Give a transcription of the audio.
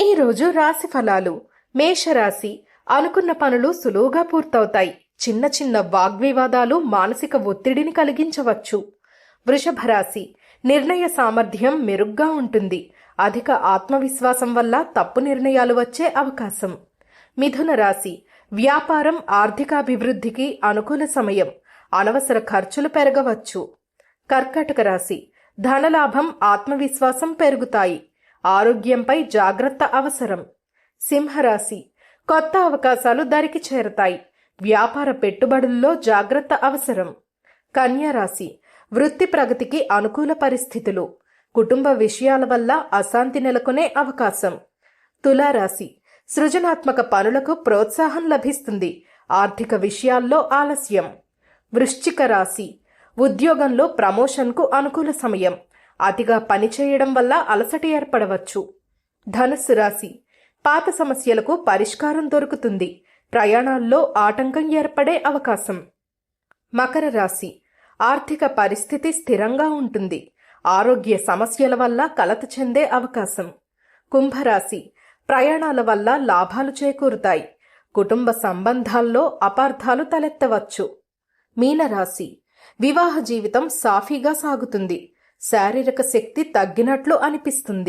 ఈరోజు రాశి ఫలాలు. మేషరాశి. అనుకున్న పనులు సులువుగా పూర్తవుతాయి. చిన్న చిన్న వాగ్వివాదాలు మానసిక ఒత్తిడిని కలిగించవచ్చు. వృషభ రాశి. నిర్ణయ సామర్థ్యం మెరుగ్గా ఉంటుంది. అధిక ఆత్మవిశ్వాసం వల్ల తప్పు నిర్ణయాలు వచ్చే అవకాశం. మిథున రాశి. వ్యాపారం ఆర్థికాభివృద్ధికి అనుకూల సమయం. అనవసర ఖర్చులు పెరగవచ్చు. కర్కాటక రాశి. ధనలాభం ఆత్మవిశ్వాసం పెరుగుతాయి. ఆరోగ్యంపై జాగ్రత్త అవసరం. సింహరాశి. కొత్త అవకాశాలు దరికి చేరతాయి. వ్యాపార పెట్టుబడుల్లో జాగ్రత్త అవసరం. కన్యారాశి. వృత్తి ప్రగతికి అనుకూల పరిస్థితులు. కుటుంబ విషయాల వల్ల అశాంతి నెలకొనే అవకాశం. తులారాశి. సృజనాత్మక పనులకు ప్రోత్సాహం లభిస్తుంది. ఆర్థిక విషయాల్లో ఆలస్యం. వృశ్చిక రాశి. ఉద్యోగంలో ప్రమోషన్కు అనుకూల సమయం. అతిగా పనిచేయడం వల్ల అలసట ఏర్పడవచ్చు. ధనుస్సు రాశి. పాత సమస్యలకు పరిష్కారం దొరుకుతుంది. ప్రయాణాల్లో ఆటంకం ఏర్పడే అవకాశం. మకర రాశి. ఆర్థిక పరిస్థితి స్థిరంగా ఉంటుంది. ఆరోగ్య సమస్యల వల్ల కలత చెందే అవకాశం. కుంభరాశి. ప్రయాణాల వల్ల లాభాలు చేకూరుతాయి. కుటుంబ సంబంధాల్లో అపార్థాలు తలెత్తవచ్చు. మీనరాశి. వివాహ జీవితం సాఫీగా సాగుతుంది. శారీరక శక్తి తగ్గినట్లు అనిపిస్తుంది.